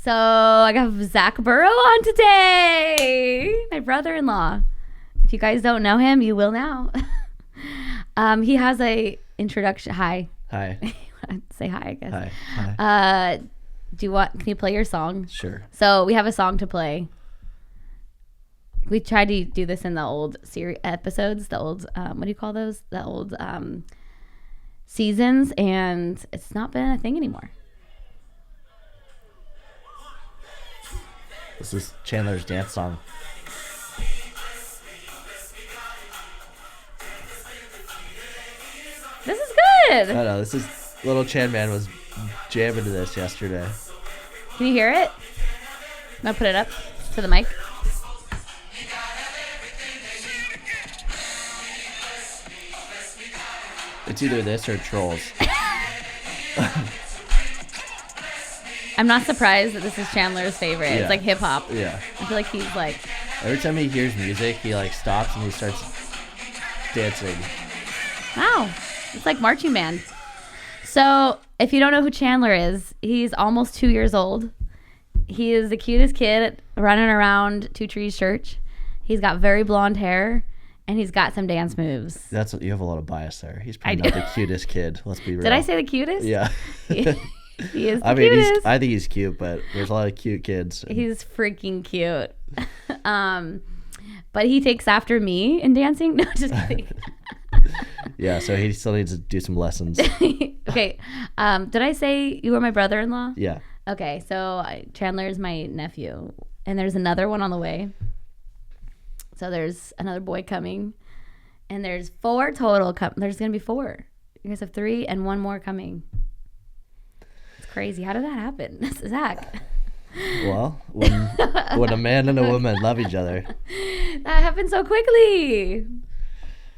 So I got Zack Borough on today, my brother-in-law. If you guys don't know him, you will now. He has a introduction. Hi. Say hi, I guess. Hi. Can you play your song? Sure. So we have a song to play. We tried to do this in the old episodes, the old, what do you call those? The old seasons, and it's not been a thing anymore. This is Chandler's dance song. This is good. I know, this is, little Chan Man was jamming to this yesterday. Can you hear it? I'm going to put it up to the mic. It's either this or Trolls. I'm not surprised that this is Chandler's favorite. Yeah. It's like hip hop. Yeah. I feel like he's like... Every time he hears music, he like stops and he starts dancing. Wow. It's like marching band. So if you don't know who Chandler is, he's almost 2 years old. He is the cutest kid running around Two Trees Church. He's got very blonde hair. And he's got some dance moves. You have a lot of bias there. He's probably not the cutest kid. Let's be real. Did I say the cutest? Yeah. He is the cutest. I think he's cute, but there's a lot of cute kids. He's freaking cute. But he takes after me in dancing. No, just kidding. Yeah, so he still needs to do some lessons. Okay. Did I say you were my brother-in-law? Yeah. Okay, so Chandler is my nephew. And there's another one on the way. So there's another boy coming, and there's 4 total. There's going to be 4. You guys have 3 and 1 more coming. It's crazy. How did that happen? Zach. Well, when a man and a woman love each other. That happened so quickly.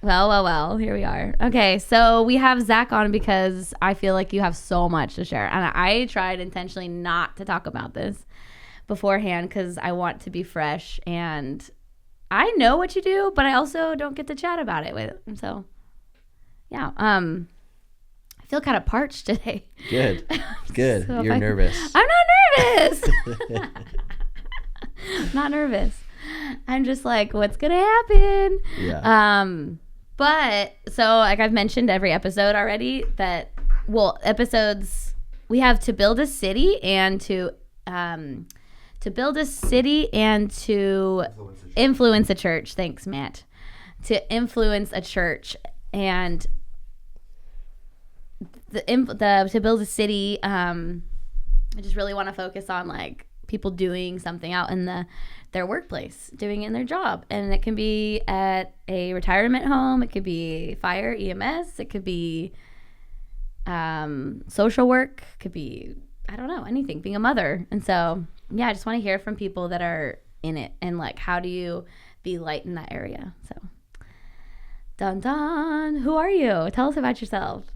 Well, here we are. Okay, so we have Zach on because I feel like you have so much to share. And I tried intentionally not to talk about this beforehand because I want to be fresh, and I know what you do, but I also don't get to chat about it with him. So, yeah. I feel kind of parched today. Good. So You're nervous. I'm not nervous. I'm not nervous. I'm just like, what's going to happen? Yeah. But, so, like I've mentioned every episode already that, episodes, we have to build a city and to influence a church. Thanks, Matt. To influence a church and to build a city. I just really want to focus on like people doing something out in their workplace, doing it in their job, and it can be at a retirement home. It could be fire, EMS. It could be social work. It could be, I don't know, anything. Being a mother, and so. Yeah, I just want to hear from people that are in it and like, how do you be light in that area? So, dun dun. Who are you? Tell us about yourself.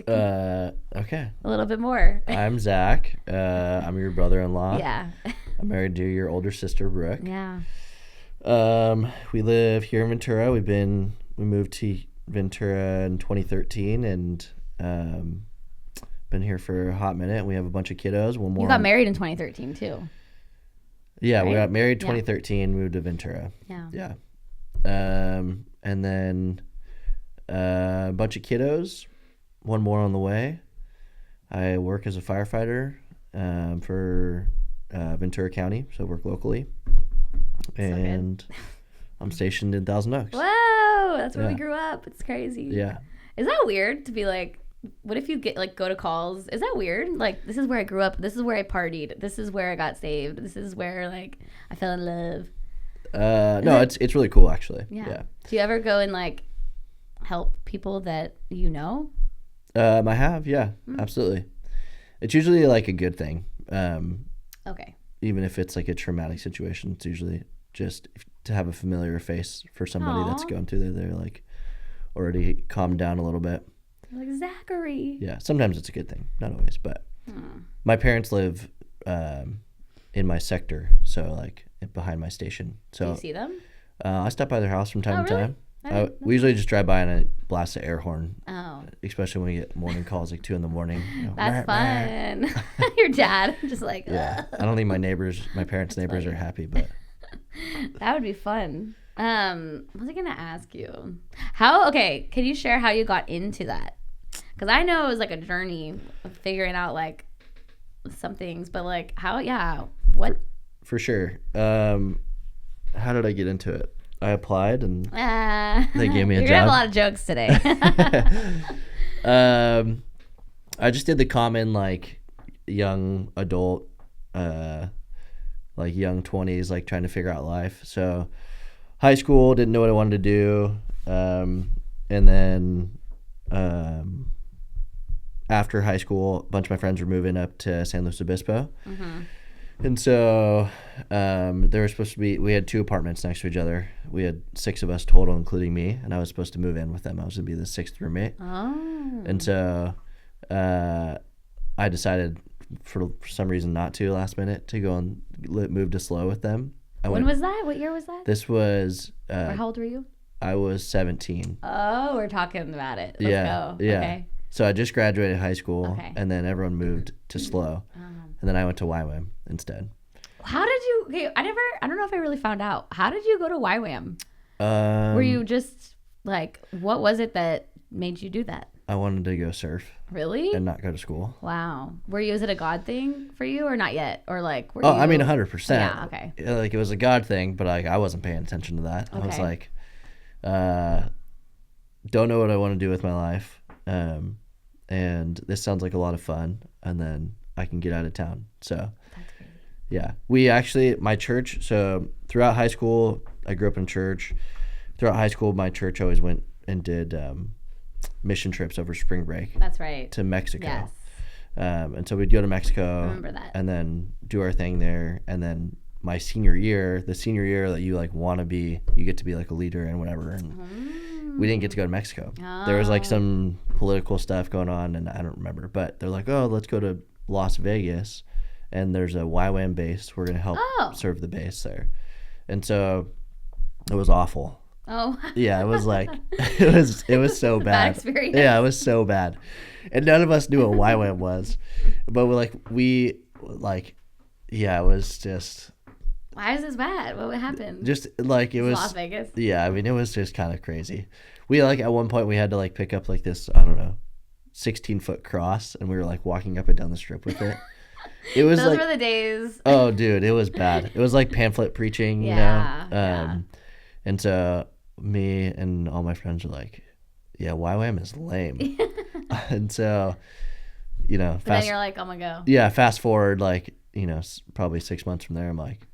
Okay. A little bit more. I'm Zach. I'm your brother-in-law. Yeah. I'm married to your older sister, Brooke. Yeah. We live here in Ventura. We moved to Ventura in 2013 and been here for a hot minute. We have a bunch of kiddos. One more. You got married in 2013 too. Yeah, right? We got married 2013, moved to Ventura. Yeah. Yeah. And then a bunch of kiddos, one more on the way. I work as a firefighter for Ventura County, so I work locally. And so I'm stationed in Thousand Oaks. Whoa, that's where we grew up. It's crazy. Yeah. Is that weird to be like, what if you go to calls? Is that weird? Like, this is where I grew up. This is where I partied. This is where I got saved. This is where like I fell in love. No, it's really cool actually. Yeah. Do you ever go and like help people that you know? I have, yeah, absolutely. It's usually like a good thing. Okay. Even if it's like a traumatic situation, it's usually just to have a familiar face for somebody that's going through there. They're like already calmed down a little bit. Like Zachary. Yeah, sometimes it's a good thing, not always. But my parents live in my sector, so like behind my station. So do you see them? I stop by their house from time to really? time. We usually just drive by and I blast the air horn. Oh. Especially when we get morning calls like 2 a.m. That's fun. Your dad, just like, yeah. I don't think my parents' neighbors are happy, but that would be fun. What was I gonna ask you? Can you share how you got into that? Because I know it was like a journey of figuring out like some things, but like what? For sure. How did I get into it? I applied and they gave me a job. You're gonna have a lot of jokes today. I just did the common like young adult, like young 20s, like trying to figure out life. So high school, didn't know what I wanted to do. And then after high school, a bunch of my friends were moving up to San Luis Obispo. Mm-hmm. And so there were supposed to be, we had 2 apartments next to each other. We had 6 of us total, including me, and I was supposed to move in with them. I was going to be the 6th roommate. Oh. And so I decided for some reason not to last minute to go and move to SLO with them. When was that? What year was that? This was... how old were you? I was 17. Oh, we're talking about it. Let's go. Yeah. Okay. So I just graduated high school, and then everyone moved to SLO, and then I went to YWAM instead. How did you? Okay, I don't know if I really found out. How did you go to YWAM? Were you just like, what was it that made you do that? I wanted to go surf. Really? And not go to school. Wow. Is it a God thing for you or not yet? Or like, I mean, 100%. Yeah, okay. Like, it was a God thing, but like, I wasn't paying attention to that. Okay. I was like, don't know what I want to do with my life. And this sounds like a lot of fun. And then I can get out of town. So, that's crazy. Yeah. We actually, my church, so throughout high school, I grew up in church. Throughout high school, my church always went and did mission trips over spring break. That's right. To Mexico. Yes. And so we'd go to Mexico. I remember that. And then do our thing there. And then my senior year, the senior year that you like want to be, you get to be like a leader and whatever. And we didn't get to go to Mexico. Oh. There was like some political stuff going on, and I don't remember. But they're like, oh, let's go to Las Vegas, and there's a YWAM base. We're going to help serve the base there. And so it was awful. Oh. Yeah, it was like, it was so bad. Bad experience. Yeah, it was so bad. And none of us knew what YWAM was. But it was just... Why is this bad? What happened? Just like it was Las Vegas. Yeah, I mean, it was just kind of crazy. We like at one point we had to like pick up like this, I don't know, 16-foot cross, and we were like walking up and down the strip with it. It was Those like, were the days. Oh, dude, it was bad. It was like pamphlet preaching, you know. Yeah. And so me and all my friends were like, "Yeah, YWAM is lame." And so, you know, then you're like, "I'm gonna go." Yeah, fast forward like, you know, probably 6 months from there, I'm like,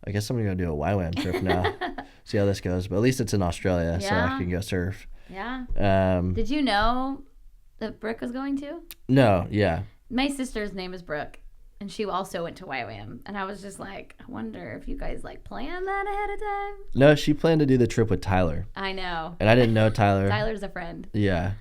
I guess I'm gonna go do a YWAM trip now. See how this goes. But at least it's in Australia, so I can go surf. Yeah. Did you know that Brooke was going to? No. Yeah. My sister's name is Brooke, and she also went to YWAM. And I was just like, I wonder if you guys like planned that ahead of time. No, she planned to do the trip with Tyler. I know. And I didn't know Tyler. Tyler's a friend. Yeah.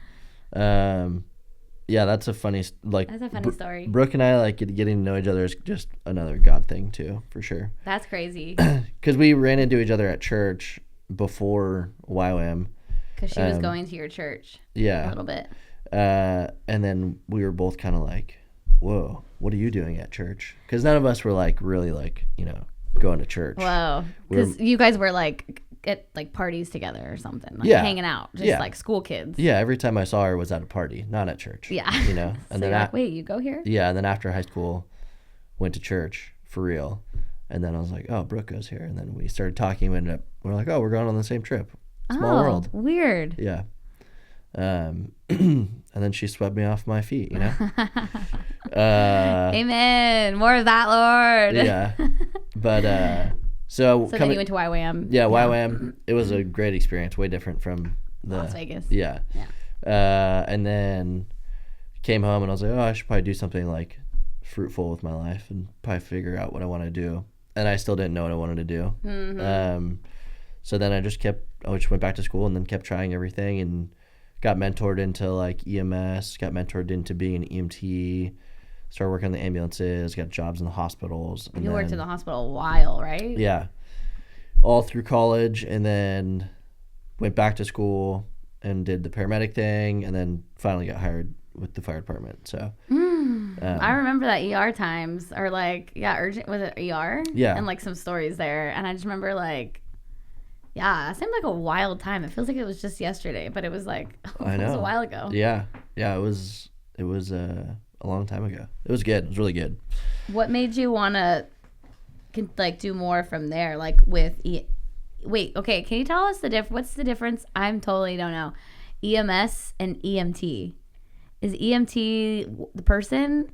Yeah, that's a funny story. Brooke and I, like, getting to know each other is just another God thing, too, for sure. That's crazy. Because we ran into each other at church before YWAM. Because she was going to your church. Yeah. A little bit. And then we were both kind of like, whoa, what are you doing at church? Because none of us were, like, really, like, you know, going to church. Whoa. Because you guys were, like... at like parties together or something, like hanging out, just like school kids. Yeah, every time I saw her was at a party, not at church. Yeah, you know. And so then like, wait, you go here? Yeah, and then after high school, went to church for real, and then I was like, oh, Brooke goes here, and then we started talking. We're like, oh, we're going on the same trip. Small world. Weird. Yeah. And then she swept me off my feet, you know. Amen. More of that, Lord. Yeah, but. So then you went to YWAM. Yeah, YWAM. It was a great experience, way different from Las Vegas. Yeah. And then came home and I was like, oh, I should probably do something like fruitful with my life and probably figure out what I want to do. And I still didn't know what I wanted to do. Mm-hmm. So then I just went back to school and then kept trying everything and got mentored into like EMS, got mentored into being an EMT. Started working on the ambulances, got jobs in the hospitals. And you worked in the hospital a while, right? Yeah. All through college, and then went back to school and did the paramedic thing, and then finally got hired with the fire department. So, I remember that ER times are like, urgent. Was it ER? Yeah. And like some stories there. And I just remember like, it seemed like a wild time. It feels like it was just yesterday, but it was like, I know. It was a while ago. Yeah. Yeah. It was a long time ago. It was good. It was really good. What made you want to like do more from there? Like with, wait, okay. Can you tell us what's the difference? I'm totally don't know. EMS and EMT. Is EMT the person?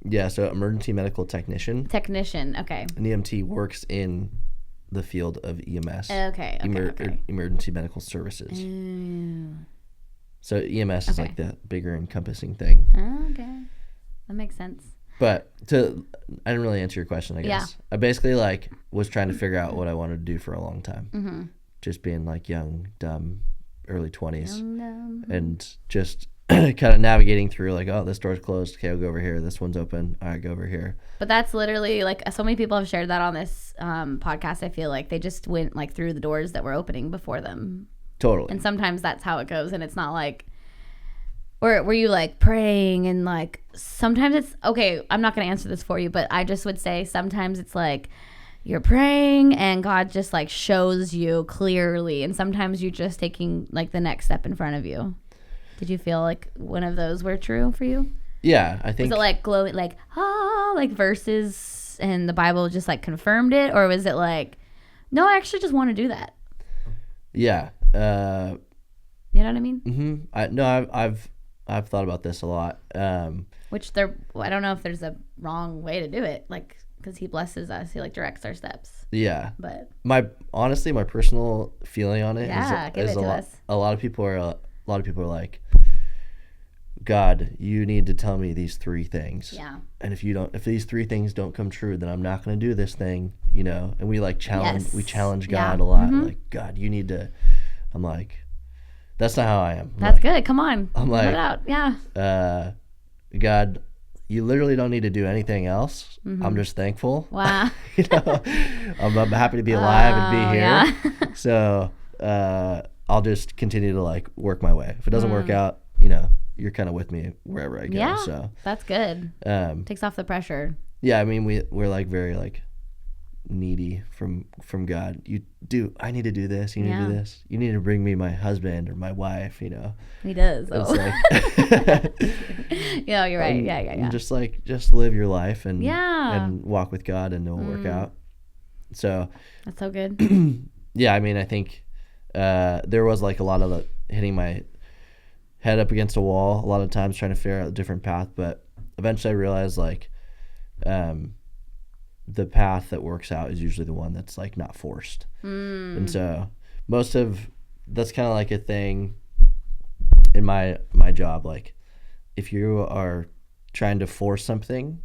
Yeah, so emergency medical technician. Technician, okay. An EMT works in the field of EMS. Okay. Emergency medical services. Mm. So EMS is like the bigger encompassing thing. Okay. That makes sense. But I didn't really answer your question, I guess. Yeah. I basically like was trying to figure out what I wanted to do for a long time. Mm-hmm. Just being like young, dumb, early 20s. And just kind of navigating through like, oh, this door's closed. Okay, I'll go over here. This one's open. All right, go over here. But that's literally like so many people have shared that on this podcast. I feel like they just went like through the doors that were opening before them. Totally. And sometimes that's how it goes. And it's not like, or were you like praying and like sometimes it's, okay, I'm not going to answer this for you, but I just would say sometimes it's like you're praying and God just like shows you clearly. And sometimes you're just taking like the next step in front of you. Did you feel like one of those were true for you? Yeah, I think. Was it like glowing, like, like verses and the Bible just like confirmed it? Or was it like, no, I actually just want to do that? Yeah. You know what I mean? Mm-hmm. I've thought about this a lot. Which I don't know if there's a wrong way to do it. Like, because he blesses us. He like directs our steps. Yeah. But my personal feeling on it give it to us. A lot of people are like, God, you need to tell me these 3 things. Yeah. And if these 3 things don't come true, then I'm not going to do this thing, you know? And we like challenge God a lot. Mm-hmm. Like, God, you need to, I'm like, that's not how I am. That's like, good. Come on. I'm like, put it out. Yeah. God, you literally don't need to do anything else. Mm-hmm. I'm just thankful. Wow. You know, I'm happy to be alive and be here. Yeah. So, I'll just continue to like work my way. If it doesn't work out, you know, you're kind of with me wherever I go. Yeah, so that's good. Takes off the pressure. Yeah, I mean we're like very like needy from God. I need to do this. You need to do this. You need to bring me my husband or my wife. You know. He does. It's like, yeah, you're right. Yeah. Just live your life and walk with God and it'll work out. So that's so good. Yeah, I mean I think. There was like a lot of hitting my head up against a wall a lot of times trying to figure out a different path, but eventually I realized like the path that works out is usually the one that's like not forced. And so that's kind of like a thing in my job. Like if you are trying to force something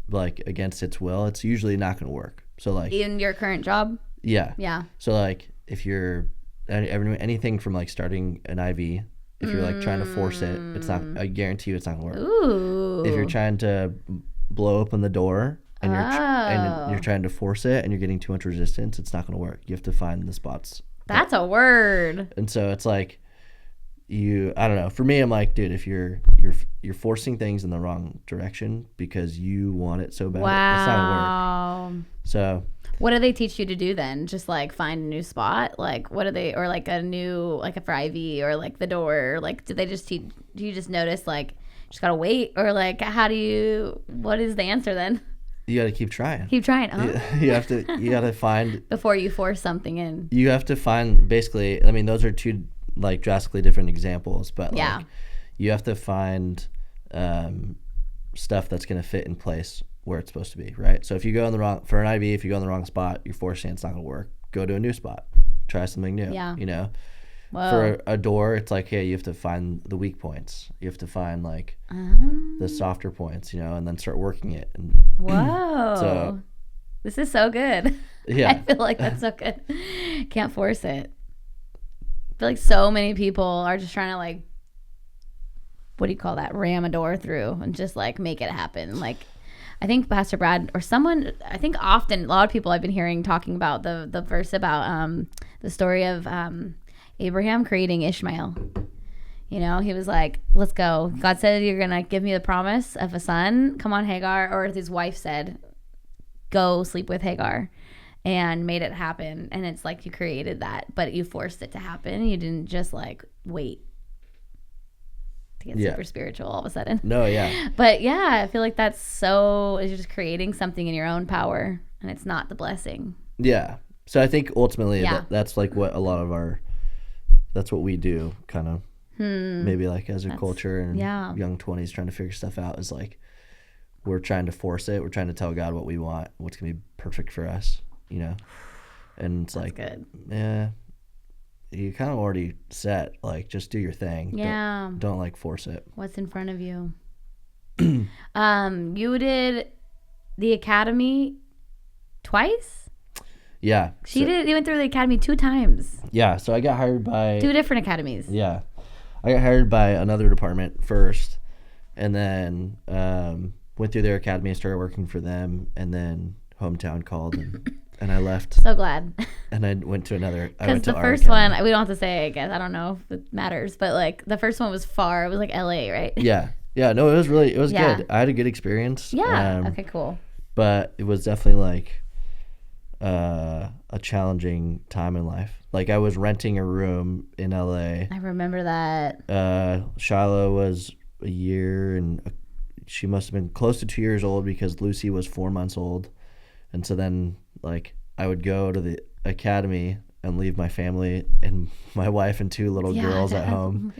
like against its will, it's usually not going to work. So like in your current job? Yeah. So like if you're anything from like starting an IV, if you're like trying to force it, it's not. I guarantee you, it's not gonna work. Ooh. If you're trying to blow open the door and you're trying to force it and you're getting too much resistance, it's not gonna work. You have to find the spots. That's a word. And so it's like I don't know. For me, I'm like, dude, if you're forcing things in the wrong direction because you want it so bad, it's not gonna work. So. What do they teach you to do then? Just like find a new spot? Like what do they, or like a new, like a for IV or like the door? Like do they just do you just notice like just gotta wait? Or like what is the answer then? You gotta keep trying. Keep trying. You gotta find. Before you force something in. You have to find basically, I mean those are 2 like drastically different examples, but like you have to find stuff that's gonna fit in place where it's supposed to be, right? So if you go in the wrong for an IV, if you go in the wrong spot, you're forcing it's not gonna work. Go to a new spot, try something new. Yeah. You know, Whoa. For a door, it's like, hey, you have to find the weak points. You have to find like the softer points, you know, and then start working it. And whoa. So this is so good. Yeah. I feel like that's so good. Can't force it. I feel like so many people are just trying to like, what do you call that? Ram a door through and just like make it happen. Like. I think Pastor Brad or someone, I think often a lot of people I've been hearing talking about the verse about the story of Abraham creating Ishmael. You know, he was like, let's go. God said you're going to give me the promise of a son. Come on, Hagar. Or his wife said, go sleep with Hagar, and made it happen. And it's like you created that, but you forced it to happen. You didn't just like wait to get super spiritual all of a sudden. No, yeah. But yeah, I feel like that's so, you're just creating something in your own power, and it's not the blessing. Yeah. So I think ultimately that's like what a lot of that's what we do kind of. Maybe like as a culture and young 20s trying to figure stuff out is like we're trying to force it. We're trying to tell God what we want, what's going to be perfect for us, you know? And it's like, good. Yeah, you kind of already set, like just do your thing. Yeah. Don't like force it. What's in front of you? You did the academy twice? Yeah. You went through the academy 2 times. Yeah. So I got hired by 2 different academies. Yeah. I got hired by another department first, and then went through their academy and started working for them, and then hometown called, and I left. So glad. And I went to another. Because the first one, we don't have to say, I guess. I don't know if it matters, but like the first one was far. It was like LA, right? Yeah. Yeah. No, it was good. I had a good experience. Yeah. Okay, cool. But it was definitely like a challenging time in life. Like I was renting a room in LA. I remember that. Shiloh was a year, and she must have been close to 2 years old because Lucy was 4 months old. And so then like I would go to the academy and leave my family and my wife and 2 little girls at home,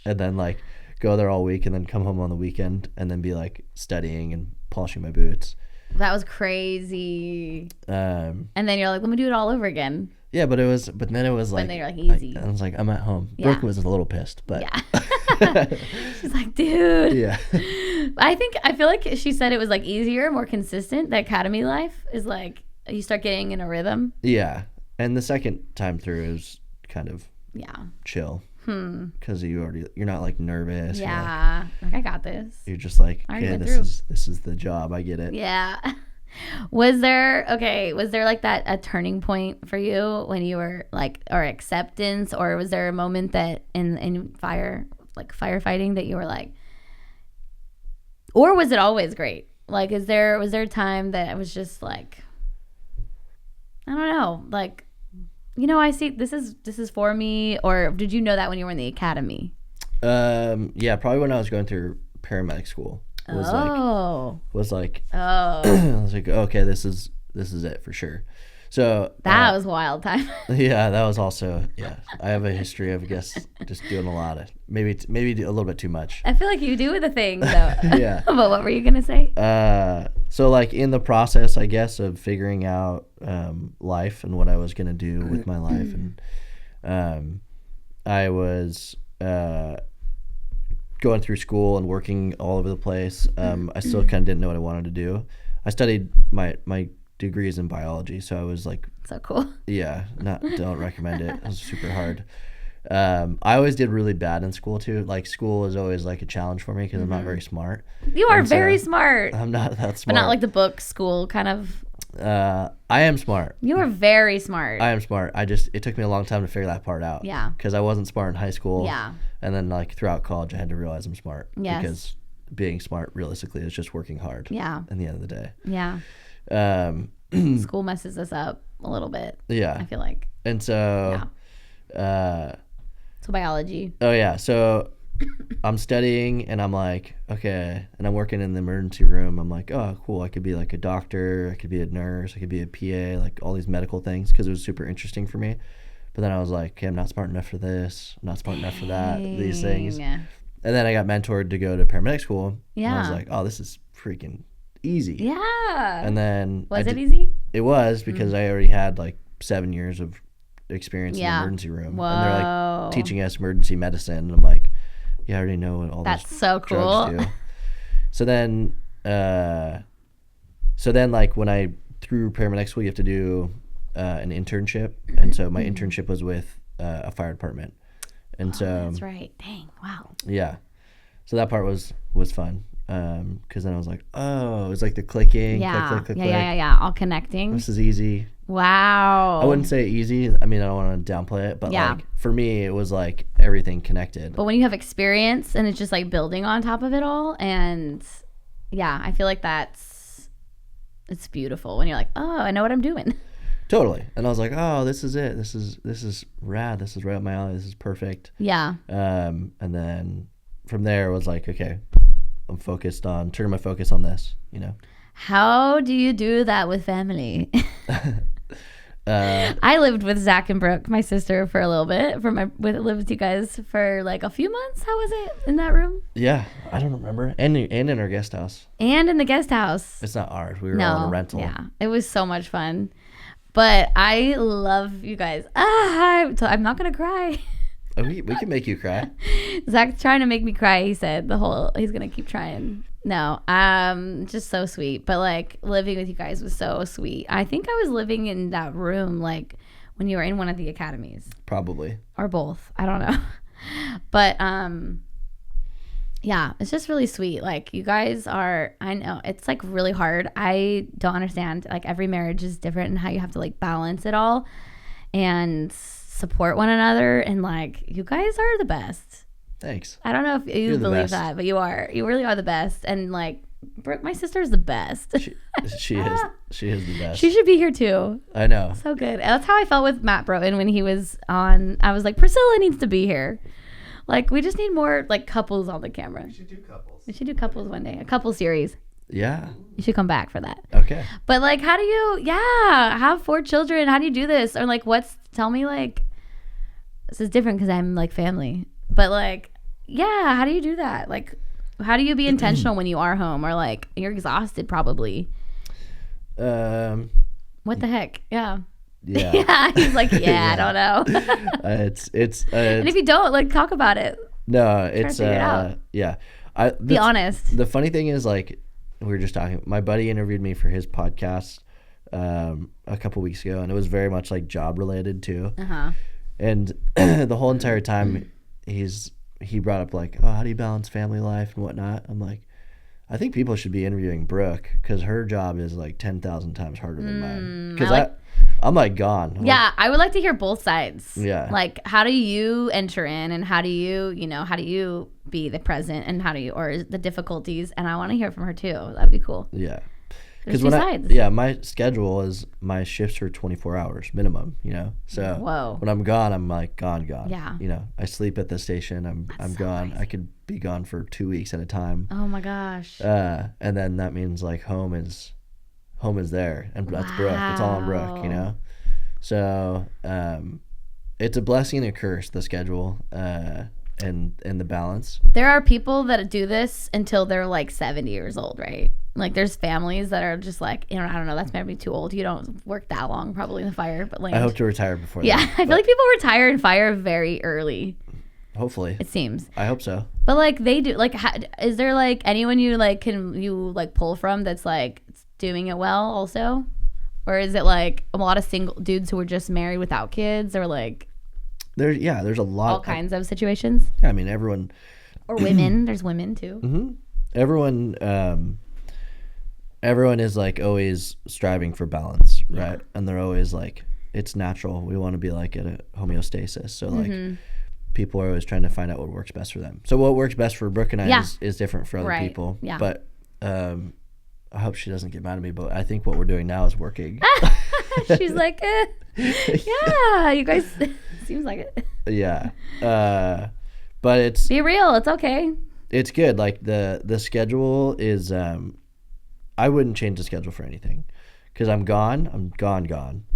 and then like go there all week and then come home on the weekend and then be like studying and polishing my boots. That was crazy. And then you're like, let me do it all over again. Yeah, but then it was like, when they were like easy. I was like, I'm at home. Yeah. Brooke was a little pissed, but she's like, dude. Yeah. I feel like she said it was like easier, more consistent. The academy life is like you start getting in a rhythm. Yeah, and the second time through is kind of chill. Because you're not like nervous. Yeah, like I got this. You're just like, okay, this is the job. I get it. Yeah. Was there like that a turning point for you when you were like, or acceptance, or was there a moment that in firefighting that you were like, or was it always great? Like, was there a time that it was just like, I don't know, like, you know, I see this is for me, or did you know that when you were in the academy? Yeah, probably when I was going through paramedic school. Was like I was like, okay, this is it for sure. So that was wild time. Yeah, that was also I have a history of, I guess, just doing a lot of maybe a little bit too much. I feel like you do the thing though. Yeah. But what were you gonna say? So like in the process, I guess, of figuring out life and what I was gonna do with my life, and I was going through school and working all over the place. I still kind of didn't know what I wanted to do. I studied my degree is in biology, so I was like, so cool. Yeah, don't recommend it. It was super hard. I always did really bad in school too. Like school is always like a challenge for me because I'm not very smart. You are very smart. I'm not that smart. But not like the book school kind of. I am smart. You are very smart. I am smart. It took me a long time to figure that part out. Yeah. Because I wasn't smart in high school. Yeah. And then like throughout college, I had to realize I'm smart. Yes. Because being smart realistically is just working hard. Yeah. At the end of the day. Yeah. School messes us up a little bit. Yeah. I feel like. And so. Yeah. So biology. Oh yeah. So I'm studying and I'm like, okay, and I'm working in the emergency room. I'm like, oh, cool. I could be like a doctor. I could be a nurse. I could be a PA, like all these medical things, because it was super interesting for me. But then I was like, okay, I'm not smart enough for this. I'm not smart enough for that, these things. And then I got mentored to go to paramedic school. Yeah. And I was like, oh, this is freaking easy. Yeah. And then. Was it easy? It was, because I already had like 7 years of experience in the emergency room. Whoa. And they're like teaching us emergency medicine. And I'm like, yeah, I already know what all That's those so cool. drugs do. So then like when I through paramedic school, you have to do an internship, and so my internship was with a fire department, and so that's right. Dang, wow. Yeah, so that part was fun, because then I was like, oh, it was like the clicking, yeah, click, yeah, all connecting. This is easy. Wow. I wouldn't say easy. I mean, I don't want to downplay it, but Yeah. like for me, it was like everything connected. But when you have experience and it's just like building on top of it all, and yeah, I feel like it's beautiful when you're like, oh, I know what I'm doing. Totally. And I was like, oh, this is it. This is rad. This is right up my alley. This is perfect. Yeah. And then from there, it was like, okay, I'm focused on turning my focus on this. You know. How do you do that with family? I lived with Zach and Brooke, my sister, for a little bit. Lived with you guys for like a few months. How was it in that room? Yeah, I don't remember. And in our guest house. And in the guest house. It's not ours. We were all in a rental. Yeah, it was so much fun. But I love you guys. I'm not gonna cry. We can make you cry. Zach's trying to make me cry. He said he's gonna keep trying. No, just so sweet. But like living with you guys was so sweet. I think I was living in that room like when you were in one of the academies, Probably. or both. I don't know. But yeah, it's just really sweet. Like you guys are. I know it's like really hard. I don't understand. Like every marriage is different and how you have to like balance it all and support one another. And like you guys are the best. Thanks. I don't know if you believe that, but you are. You really are the best. And like, Brooke, my sister's the best. She is. She is the best. She should be here too. I know. So good. That's how I felt with Matt Broughton when he was on. I was like, Priscilla needs to be here. Like, we just need more like couples on the camera. We should do couples. We should do couples one day. A couple series. Yeah. You should come back for that. Okay. But like, how do you? Yeah, have 4 children. How do you do this? Or like, tell me like. This is different because I'm like family. But like, yeah, how do you do that? Like, how do you be intentional when you are home, or like you're exhausted probably? What the heck? Yeah. Yeah. Yeah. He's like, yeah, Yeah. I don't know. It's And if you don't, like, talk about it. no, it's figure it out. yeah. Be honest. The funny thing is, like, we were just talking. My buddy interviewed me for his podcast a couple weeks ago, and it was very much like job related too. And the whole entire time, he brought up like, oh, how do you balance family life and whatnot? I'm like, I think people should be interviewing Brooke because her job is like 10,000 times harder than mine. Because I'm like gone. Yeah, I would like to hear both sides. Yeah. Like, how do you enter in, and how do you be the present, and or the difficulties? And I want to hear from her too. That'd be cool. Yeah. There's two sides. My schedule is my shifts are 24 hours minimum, So Whoa. when I'm gone, I'm like gone. Yeah. I sleep at the station. I'm so gone. nice. I could be gone for 2 weeks at a time. Oh my gosh. And then that means like home is there, and that's Brooke. It's all on Brooke, So it's a blessing and a curse, the schedule and the balance. There are people that do this until they're like 70 years old, right? Like there's families that are just like, I don't know, that's maybe too old. You don't work that long probably in the fire, but like I hope to retire before yeah, that. I feel like people retire in fire very early. Hopefully. It seems. I hope so. But like they do, like, is there like anyone you like pull from that's like doing it well also? Or is it like a lot of single dudes who are just married without kids, or like there's a lot all kinds of situations? Yeah, I mean everyone, or women. There's women too. Mm-hmm. Everyone is like always striving for balance, right? And they're always like, it's natural. We want to be like at a homeostasis. So like people are always trying to find out what works best for them. So what works best for Brooke and I is different for other people. Yeah. But I hope she doesn't get mad at me, but I think what we're doing now is working. She's like, yeah, you guys, seems like it. Yeah. But it's... Be real. It's okay. It's good. Like the schedule is... I wouldn't change the schedule for anything. Because I'm gone.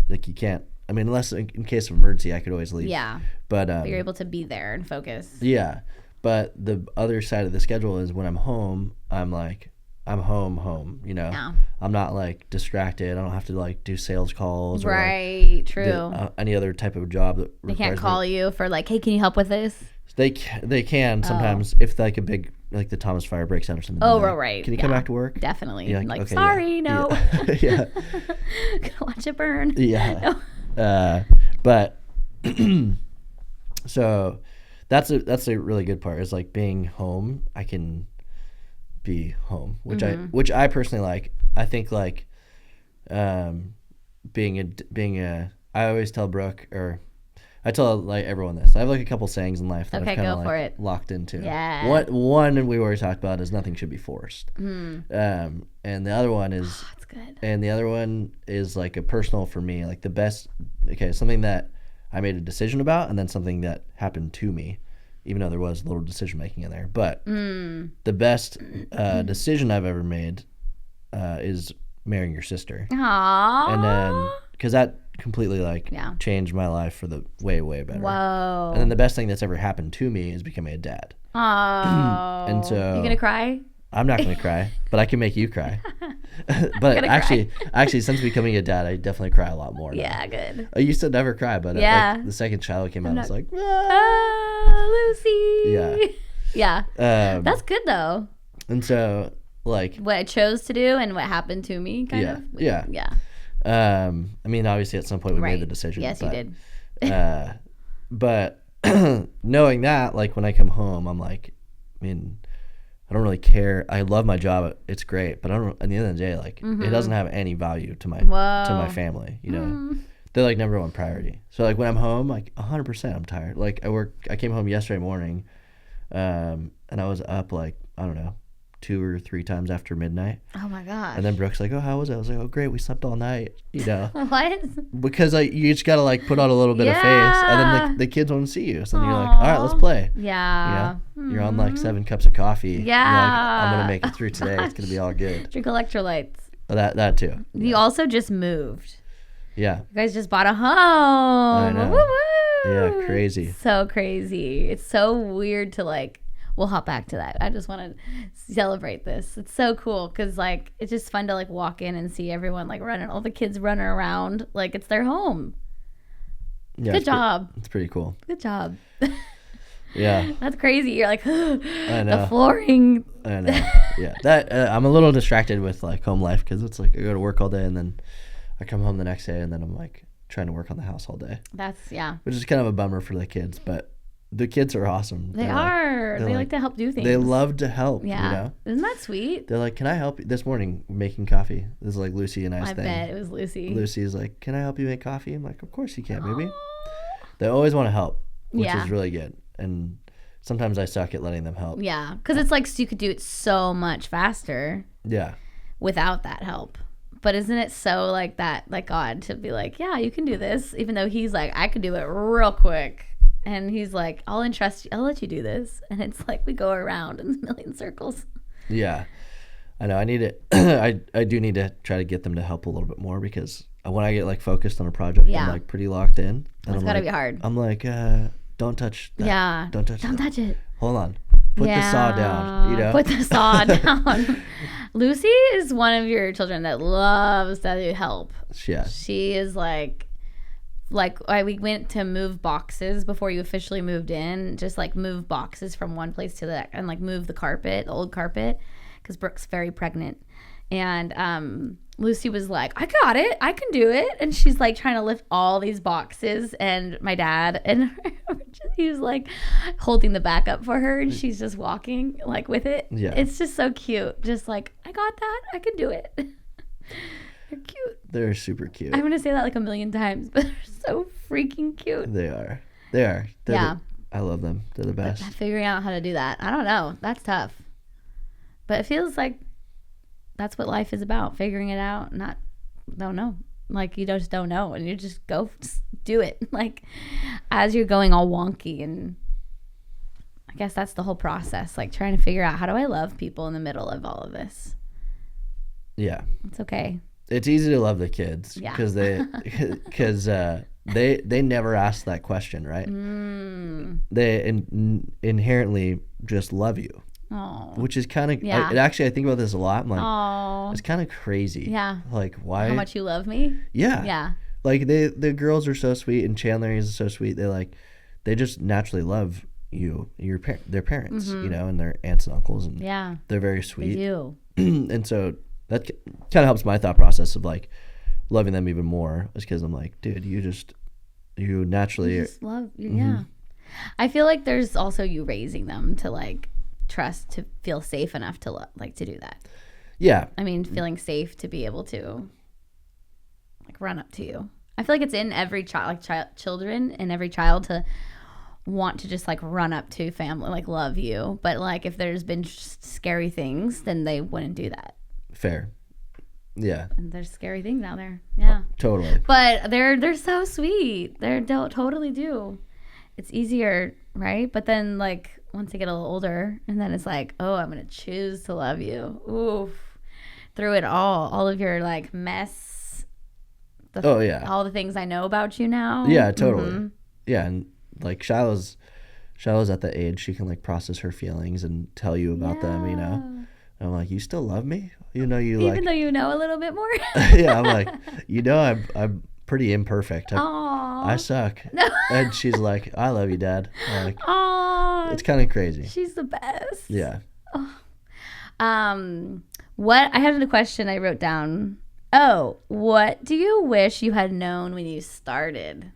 Like you can't... I mean, unless in case of emergency, I could always leave. Yeah. But you're able to be there and focus. Yeah. But the other side of the schedule is when I'm home, I'm like... I'm home, Yeah. I'm not like distracted. I don't have to like do sales calls or like, true. Any other type of job that they can't call you for like, hey, can you help with this? They can sometimes if like a big like the Thomas fire breaks out or something. Oh, like, right. Can you come back to work? Definitely. Like okay, sorry, no. Yeah. Gonna watch it burn. Yeah. No. But so that's a really good part is like being home. I can be home, which I personally like. I think like I always tell Brooke, or I tell like everyone this. I have like a couple sayings in life that I've kind of like locked into. Yeah. One we already talked about is nothing should be forced. And the other one is that's good. And the other one is like a personal for me, like the best. Okay, something that I made a decision about, and then something that happened to me, even though there was a little decision making in there. But the best decision I've ever made is marrying your sister. Aww. And then, because that completely changed my life for the way better. Whoa. And then the best thing that's ever happened to me is becoming a dad. Oh. And so you gonna cry? I'm not gonna cry, but I can make you cry. But actually, since becoming a dad, I definitely cry a lot more now. Yeah, good. I used to never cry, but like, the second child came out, I was like, Lucy. Yeah. Yeah. That's good though. And so, like, what I chose to do and what happened to me, kind of. Yeah. I mean, obviously, at some point we made the decision. Yes, but, you did. But knowing that, like, when I come home, I'm like, I mean, I don't really care. I love my job. It's great. But at the end of the day, like, it doesn't have any value to my family, you know? They're like number one priority. So like when I'm home, like 100% I'm tired. Like I came home yesterday morning, and I was up like, I don't know, 2 or 3 times after midnight. Oh my gosh. And then Brooke's like, oh, how was it? I was like, oh, great. We slept all night, you know? What? Because like you just got to like put on a little bit of face, and then the kids want to see you. So then you're like, all right, let's play. Yeah. You know? You're on like 7 cups of coffee. Yeah. You're like, I'm going to make it through today. It's going to be all good. Drink electrolytes. That too. You also just moved. Yeah. You guys just bought a home. I know. Woo-woo. Yeah, crazy. So crazy. It's so weird to like, we'll hop back to that. I just want to celebrate this. It's so cool because like, it's just fun to like walk in and see everyone like running, all the kids running around like it's their home. Yeah, Good job. It's pretty cool. Good job. Yeah. That's crazy. You're like, I know. the flooring. I know. Yeah. That I'm a little distracted with like home life because it's like I go to work all day and then I come home the next day and then I'm like trying to work on the house all day. Which is kind of a bummer for the kids, but the kids are awesome. They like to help do things. They love to help. Yeah. You know? Isn't that sweet? They're like, can I help you? This morning making coffee. This is like Lucy and I's thing. I bet it was Lucy. Lucy's like, can I help you make coffee? I'm like, of course you can, baby. They always want to help, which is really good. And sometimes I suck at letting them help. Yeah, because it's like you could do it so much faster. Yeah. Without that help. But isn't it so like that, like odd to be like, yeah, you can do this, even though he's like, I could do it real quick. And he's like, I'll let you do this. And it's like we go around in a million circles. Yeah. I know. I need it. I do need to try to get them to help a little bit more because when I get like focused on a project, I'm like pretty locked in. And It's gotta be hard. I'm like, don't touch that. Yeah. Don't touch it. Hold on. Put the saw down. You know? Put the saw down. Lucy is one of your children that loves to help. Yeah. She is like we went to move boxes before you officially moved in, just like move boxes from one place to the and like move the old carpet, because Brooke's very pregnant. And Lucy was like, I got it. I can do it. And she's like trying to lift all these boxes. And my dad, and he was like holding the back up for her. And she's just walking like with it. Yeah. It's just so cute. Just like, I got that. I can do it. They're cute. They're super cute. I'm going to say that like a million times, but they're so freaking cute. They are. I love them. They're the best. But figuring out how to do that, I don't know. That's tough. But it feels like that's what life is about, figuring it out. Don't know. Like, you just don't know, and you just do it. Like, as you're going all wonky, and I guess that's the whole process, like trying to figure out, how do I love people in the middle of all of this? Yeah. It's okay. It's easy to love the kids because they never ask that question, right? They inherently just love you. Oh, which is kind of actually I think about this a lot. I'm like, it's kind of crazy. Yeah. Like, why? How much you love me? Yeah. Yeah. Like the girls are so sweet, and Chandler is so sweet. They just naturally love you, their parents, you know, and their aunts and uncles, and they're very sweet. They do. And so that kind of helps my thought process of like loving them even more, is because I'm like, dude, you naturally just love. Yeah. I feel like there's also you raising them to like trust, to feel safe enough to like to do that. Yeah. I mean, feeling safe to be able to like run up to you. I feel like it's in every child, like children and every child to want to just like run up to family, like love you. But like if there's been scary things, then they wouldn't do that. Fair. Yeah. And there's scary things out there. Yeah. Totally. But they're so sweet. They totally do. It's easier, right? But then like once they get a little older, and then it's like, oh, I'm gonna choose to love you. Oof. Through it all of your like mess. All the things I know about you now. Yeah, totally. Mm-hmm. Yeah, and like Shiloh's at the age she can like process her feelings and tell you about them, you know. And I'm like, you still love me? You know, even though you know a little bit more. Yeah, I'm like, you know, I'm pretty imperfect. I suck. No. And she's like, I love you, Dad. I'm like, aww, it's kind of crazy. She's the best. Yeah. Oh. What I had a question I wrote down. Oh, what do you wish you had known when you started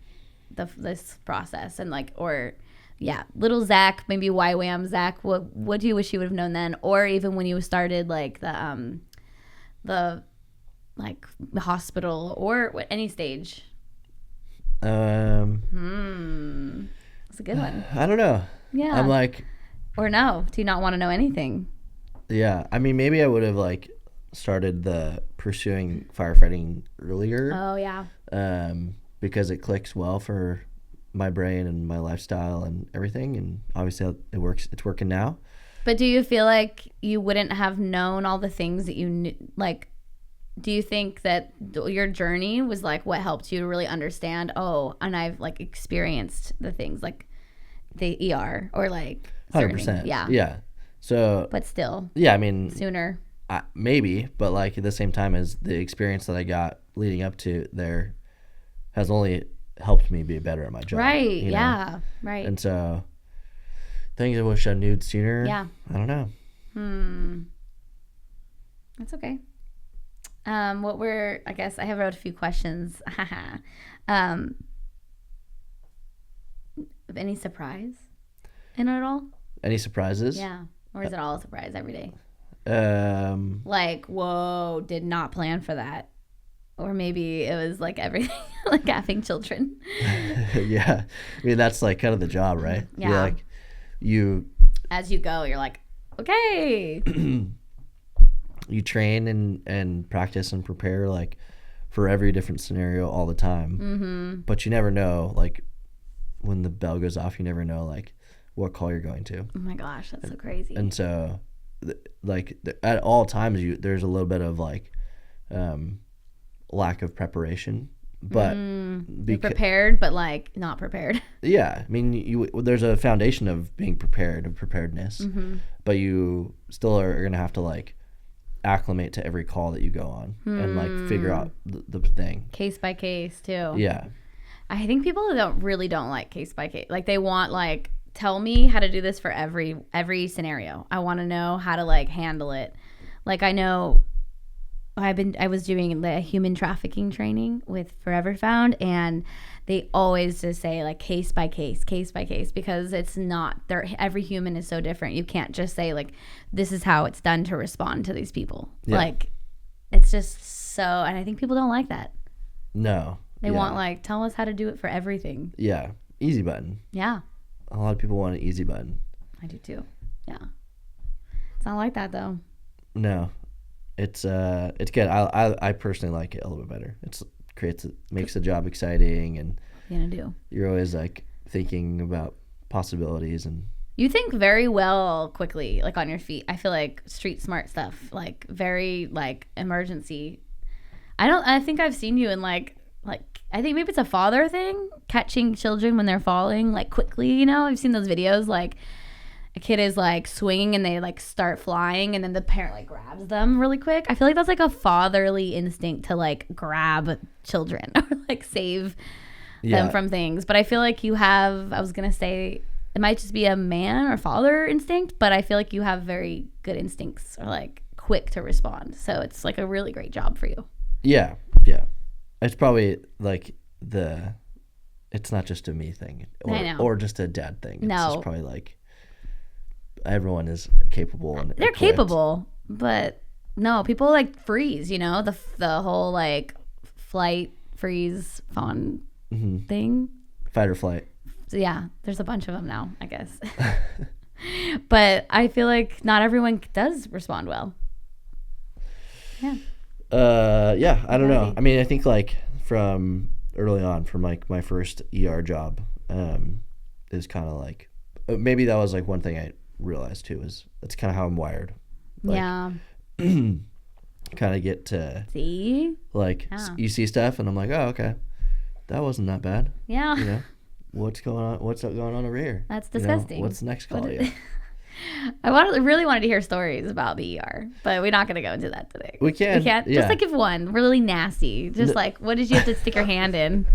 this process? And like, or yeah, little Zach, maybe YWAM Zach. What do you wish you would have known then, or even when you started like the hospital or any stage? That's a good one. I don't know. Yeah. I'm like, or no? Do you not want to know anything? Yeah, I mean, maybe I would have like started pursuing firefighting earlier. Oh yeah. Because it clicks well for my brain and my lifestyle and everything, and obviously it works. It's working now. But do you feel like you wouldn't have known all the things that you knew? Like, do you think that your journey was like what helped you to really understand? Oh, and I've like experienced the things like the ER or like 100%. Yeah. Yeah. So. But still. Yeah, I mean. Sooner. Maybe, but like at the same time as the experience that I got leading up to there has only helped me be better at my job. Right. You know? Yeah. Right. And so things I wish I knew sooner. Yeah. I don't know. That's okay. I guess I wrote a few questions. Any surprise in it all? Any surprises? Yeah. Or is it all a surprise every day? Like, whoa, did not plan for that. Or maybe it was like everything, like having children. Yeah. I mean, that's like kind of the job, right? Yeah. As you go, you're like, okay. You train and practice and prepare like for every different scenario all the time. Mm-hmm. But you never know, like when the bell goes off, you never know like what call you're going to. Oh my gosh, that's so crazy. And so like at all times there's a little bit of like lack of preparation, but you're prepared but like not prepared. Yeah, I mean there's a foundation of being prepared, of preparedness, but you still are gonna have to like acclimate to every call that you go on and like figure out the thing case by case too. Yeah, I think people don't like case by case. Like they want like, tell me how to do this for every scenario. I want to know how to like handle it. Like I know I was doing the human trafficking training with Forever Found, and they always just say like case by case, because it's not there. Every human is so different. You can't just say like, this is how it's done to respond to these people. Yeah. Like it's just so, and I think people don't like that. No. They want like, tell us how to do it for everything. Yeah. Easy button. Yeah. A lot of people want an easy button. I do too. Yeah. It's not like that though. No. It's good. I personally like it a little bit better. Makes the job exciting, and you're always like thinking about possibilities, and you think very well quickly, like on your feet. I feel like street smart stuff, like very like emergency. I think I've seen you in like I think maybe it's a father thing, catching children when they're falling like quickly, you know? I've seen those videos like a kid is like swinging and they like start flying and then the parent like grabs them really quick. I feel like that's like a fatherly instinct to like grab children or like save them from things. But I feel like you have, I was going to say it might just be a man or father instinct, but I feel like you have very good instincts or like quick to respond. So it's like a really great job for you. Yeah. It's probably like it's not just a me thing or just a dad thing. It's just probably like everyone is capable and they're capable, but no, people like freeze, you know, the whole like flight freeze fawn Mm-hmm. thing. Fight or flight. So yeah, there's a bunch of them now, I guess. But I feel like not everyone does respond well. Yeah. Yeah, I don't know. I mean, I think like from early on, from like my first ER job, is kind of like, maybe that was like one thing I realized too, is that's kind of how I'm wired. Like, yeah. Kind of get to See? like, you see stuff and I'm like, oh, okay, that wasn't that bad. Yeah. You know, what's going on? What's going on over here? That's disgusting. You know, what's the next call? Yeah. I really wanted to hear stories about the ER, but we're not going to go into that today. We can. Yeah. Just like if one really nasty, just like what did you have to stick your hand in?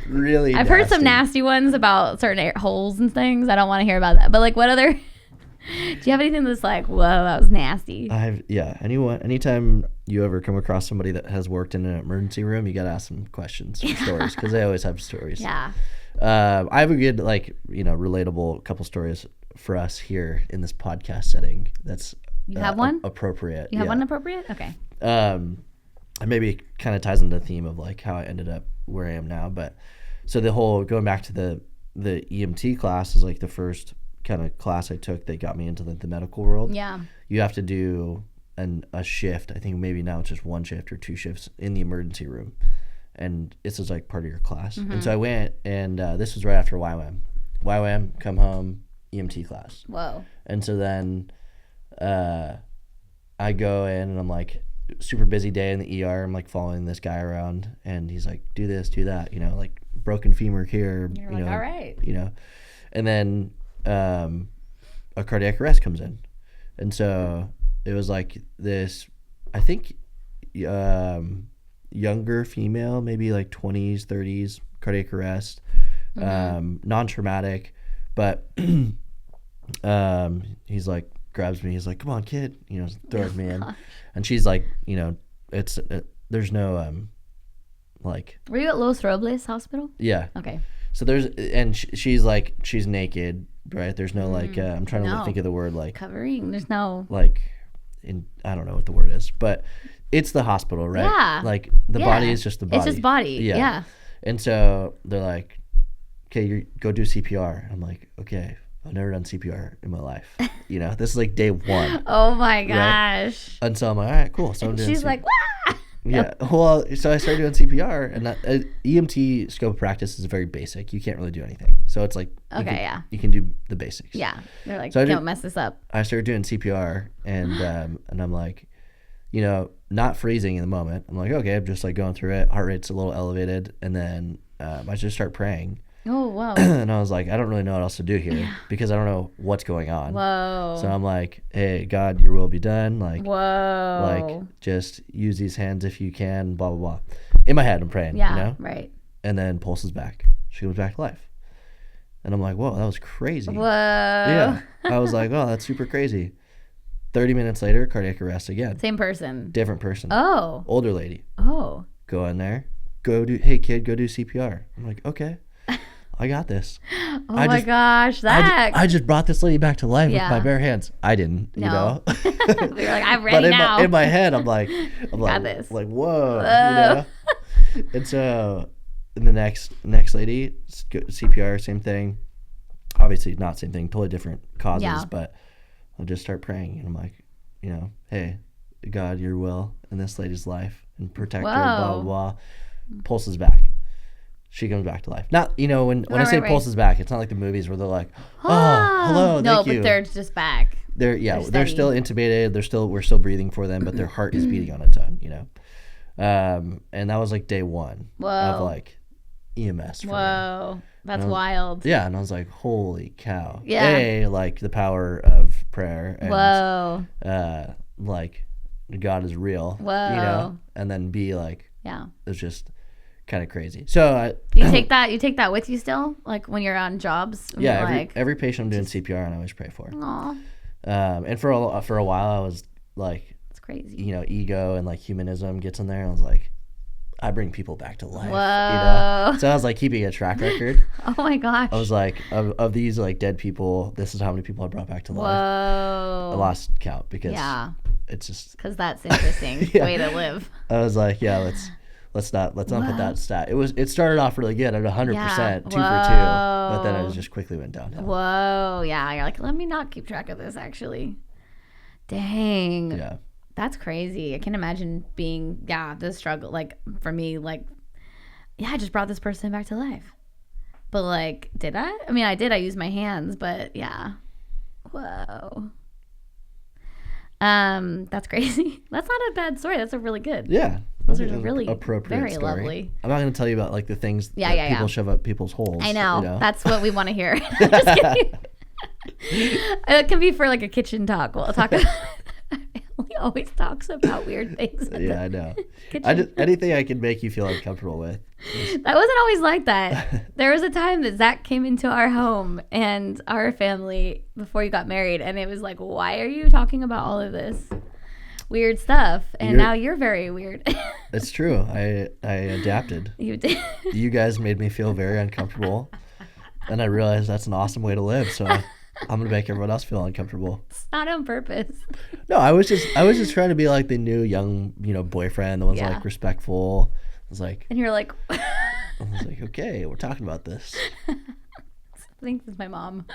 Really, I've heard some nasty ones about certain holes and things. I don't want to hear about that. But like, what other? Do you have anything that's like, whoa, that was nasty? Anytime you ever come across somebody that has worked in an emergency room, you got to ask them questions for stories, because they always have stories. Yeah. I have a good, like, relatable couple stories for us here in this podcast setting. That's you have one appropriate. You have one appropriate? Okay. And maybe it kind of ties into the theme of like how I ended up where I am now. But so the whole going back to the EMT class is like the first kind of class I took that got me into the medical world. Yeah. You have to do a shift. I think maybe now it's just one shift or two shifts in the emergency room. And this is like part of your class. Mm-hmm. And so I went, and this was right after YWAM. YWAM, come home, EMT class. Whoa. And so then I go in, and I'm like, super busy day in the ER. I'm like following this guy around, and he's like, do this, do that, like broken femur here. You're like, all right. And then a cardiac arrest comes in. And so it was like this, I think, younger female, maybe like 20s, 30s, cardiac arrest, non-traumatic, but he's like, grabs me, he's like, come on, kid, throws me in. And she's like, it's there's no like, were you at Los Robles Hospital? Yeah. Okay. So there's, and she's like, she's naked, right? There's no like, I'm trying to think of the word, like covering. There's no like, I don't know what the word is, but it's the hospital, right? Yeah. Like the body is just the body. It's just body. Yeah. And so they're like, okay, you go do CPR. I'm like, okay, I've never done CPR in my life. This is like day one. Oh my gosh. Right? And so I'm like, all right, cool. So I'm doing she's like, wah! Yeah. Well, so I started doing CPR, and that EMT scope of practice is very basic. You can't really do anything. So it's like, you can do the basics. Yeah. They're like, so don't mess this up. I started doing CPR, and I'm like, not freezing in the moment. I'm like, okay, I'm just like going through it. Heart rate's a little elevated, and then I just start praying. Oh, wow. And I was like, I don't really know what else to do here because I don't know what's going on. Whoa. So I'm like, hey, God, your will be done. Like, whoa. Like, just use these hands if you can, blah, blah, blah. In my head, I'm praying, right. And then pulses back. She comes back to life. And I'm like, whoa, that was crazy. Whoa. Yeah. I was like, oh, that's super crazy. 30 minutes later, cardiac arrest again. Same person. Different person. Oh. Older lady. Oh. Go in there. Hey, kid, go do CPR. I'm like, okay. I got this. Oh my gosh, Zach. I just brought this lady back to life with my bare hands. I didn't, No. You're like, I'm ready now. In my head, I'm like, got this. Like, whoa. And so, the next lady, CPR, same thing. Obviously, not same thing, totally different causes, but I'll just start praying. And I'm like, hey, God, your will in this lady's life and protect her, blah, blah, blah. Pulses back. She comes back to life. Not, when I say pulses back, it's not like the movies where they're like, oh, hello, thank you. No, but they're just back. They're still intubated. We're still breathing for them, but their heart is beating on its own, And that was like day one of like EMS for me. Whoa, that's wild. Yeah, and I was like, holy cow. Yeah. Like the power of prayer. And, whoa. Like God is real. Whoa. And then B, like, yeah, it's just kind of crazy. So you take that with you still, like when you're on jobs. Yeah, every patient I'm doing CPR on, I always pray for. Aww. And for a while, I was like, it's crazy. Ego and like humanism gets in there. And I was like, I bring people back to life. Whoa. So I was like keeping a track record. Oh my gosh. I was like, of these like dead people, this is how many people I brought back to life. Whoa. I lost count because it's just because that's interesting way to live. I was like, yeah, let's not put that stat. It started off really good at 100%, Yeah. 2 for 2, but then it just quickly went downhill. Whoa. Yeah. You're like, let me not keep track of this, actually. Dang. Yeah. That's crazy. I can imagine being, the struggle. Like, for me, like, I just brought this person back to life. But, like, did I? I mean, I did. I used my hands, but yeah. Whoa. That's crazy. That's not a bad story. That's a really good. Yeah. Those are really appropriate very story. lovely. I'm not going to tell you about like the things that people shove up people's holes. I know. That's what we want to hear. Just kidding. It can be for like a kitchen talk. We'll talk about He always talks about weird things. Yeah, I know. Anything I can make you feel uncomfortable with. That wasn't always like that. There was a time that Zach came into our home and our family before you got married, and it was like, why are you talking about all of this weird stuff? And now you're very weird. It's true. I adapted. You did. You guys made me feel very uncomfortable, and I realized that's an awesome way to live. So I'm gonna make everyone else feel uncomfortable. It's not on purpose. No, I was just trying to be like the new young, boyfriend that was like respectful. I was like, and you're like, I was like, okay, we're talking about this. I think this is my mom.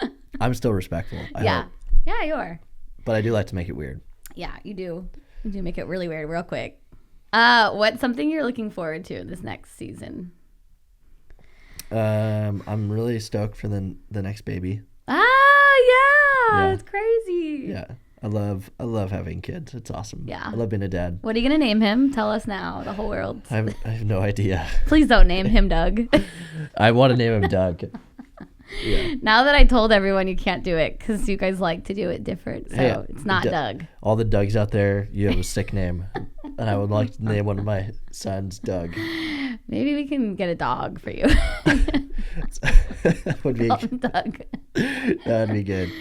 I'm still respectful. I hope. Yeah, you are. But I do like to make it weird. Yeah, you do. You do make it really weird, real quick. What's something you're looking forward to this next season? I'm really stoked for the next baby. Yeah, it's crazy. Yeah, I love having kids. It's awesome. Yeah, I love being a dad. What are you gonna name him? Tell us now, the whole world. I have no idea. Please don't name him Doug. I want to name him Doug. Yeah. Now that I told everyone you can't do it because you guys like to do it different, so it's not Doug. All the Dougs out there, you have a sick name, and I would like to name one of my sons Doug. Maybe we can get a dog for you. That would be Doug. That'd be good.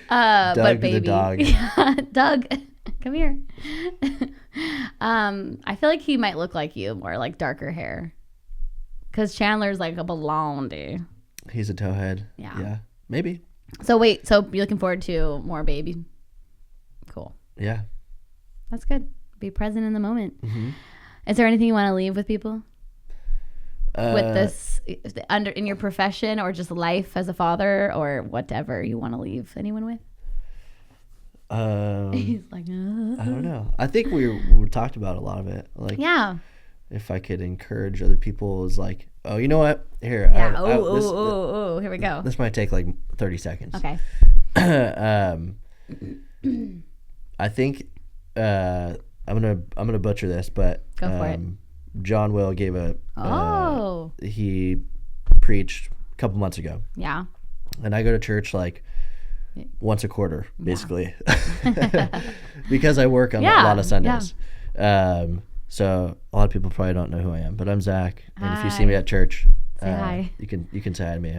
Doug but baby. The dog. Yeah, Doug, come here. I feel like he might look like you, more like darker hair, because Chandler's like a blondie. He's a towhead. Yeah. Maybe. So wait, so you're looking forward to more baby? Cool. Yeah. That's good. Be present in the moment. Mm-hmm. Is there anything you want to leave with people? With this in your profession or just life as a father or whatever you want to leave anyone with? He's like, I don't know. I think we talked about a lot of it. Like, if I could encourage other people, is like, oh, you know what? Here. Yeah. Here we go. This might take like 30 seconds. Okay. I think I'm gonna butcher this, but go for it. John Will gave he preached a couple months ago. Yeah. And I go to church like once a quarter, basically, because I work on a lot of Sundays. Yeah. So a lot of people probably don't know who I am, but I'm Zach. And if you see me at church, say hi. You can say hi to me.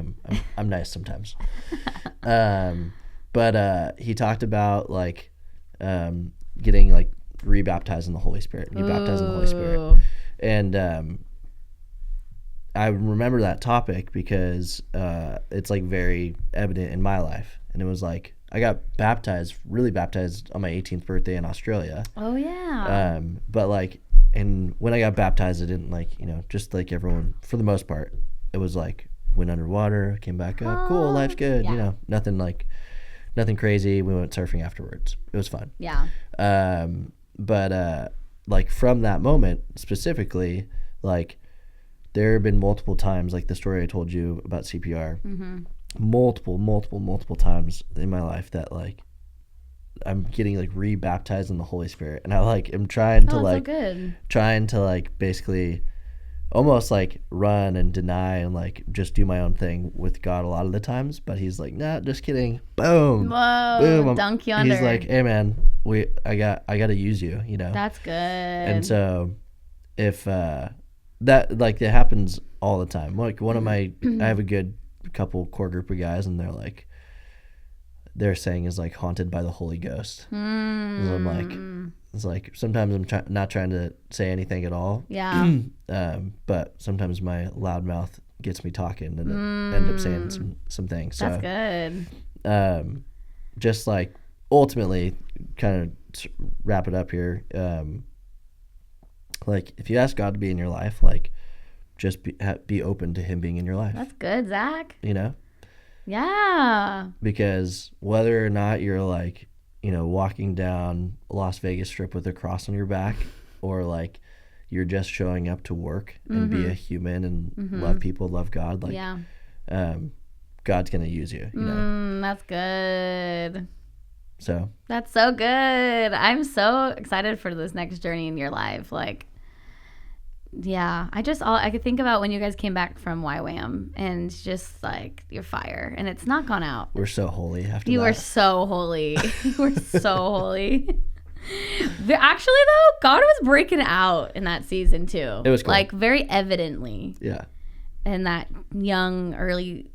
I'm nice sometimes. But he talked about like getting like rebaptized in the Holy Spirit, baptized in the Holy Spirit. And I remember that topic because it's like very evident in my life. And it was like I got really baptized on my 18th birthday in Australia. Oh yeah. But like, and when I got baptized, I didn't like, just like everyone, for the most part, it was like went underwater, came back up, cool, life's good, nothing crazy. We went surfing afterwards. It was fun. Yeah. But like from that moment specifically, like there have been multiple times, like the story I told you about CPR, multiple times in my life that like I'm getting like rebaptized in the Holy Spirit, and I like am trying to like basically almost like run and deny and like just do my own thing with God a lot of the times, but he's like, nah, just kidding. Boom. Whoa. Boom. Dunk you under. He's like, hey man, I got to use you, That's good. And so if that like it happens all the time. Like one of my I have a good couple core group of guys, and they're like, their saying is like haunted by the Holy Ghost. And I'm like, it's like sometimes I'm not trying to say anything at all. Yeah. But sometimes my loud mouth gets me talking and end up saying some things. That's good. Just like ultimately, kind of wrap it up here. Like, if you ask God to be in your life, like, just be open to him being in your life. That's good, Zach. You know? Yeah. Because whether or not you're like, you know, walking down Las Vegas Strip with a cross on your back, or like you're just showing up to work and be a human and love people, love God, like, God's going to use you, you know? That's good. So. That's so good. I'm so excited for this next journey in your life. Like, yeah, I could think about when you guys came back from YWAM and just like your fire, and it's not gone out. We're so holy after you that. were so holy. You were so holy. Actually, though, God was breaking out in that season too. It was cool. Like, very evidently. Yeah. In that young, early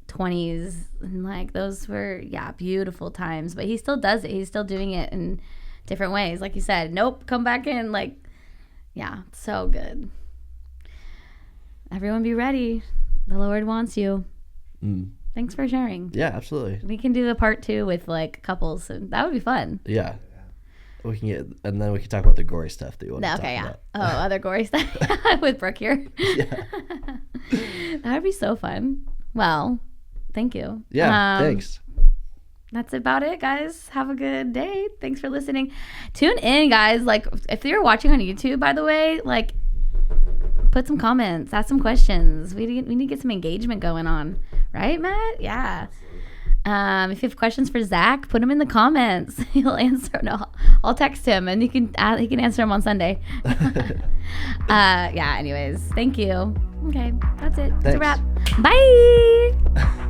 20s, and like those were beautiful times. But he still does it. He's still doing it in different ways. Like you said, nope, come back in. Like, yeah, so good. Everyone be ready. The Lord wants you. Thanks for sharing. Yeah, absolutely. We can do the part 2 with like couples, and that would be fun. Yeah. We can get, and then we can talk about the gory stuff that you want to talk about. Oh, other gory stuff with Brooke here. Yeah. That would be so fun. Well, thank you. Yeah, thanks. That's about it, guys. Have a good day. Thanks for listening. Tune in, guys. Like, if you're watching on YouTube, by the way, like, put some comments, ask some questions. We need to get some engagement going on, right, Matt? Yeah. If you have questions for Zach, put them in the comments. He'll answer. No, I'll text him, and he can answer them on Sunday. Anyways, thank you. Okay, that's it. It's a wrap. Bye.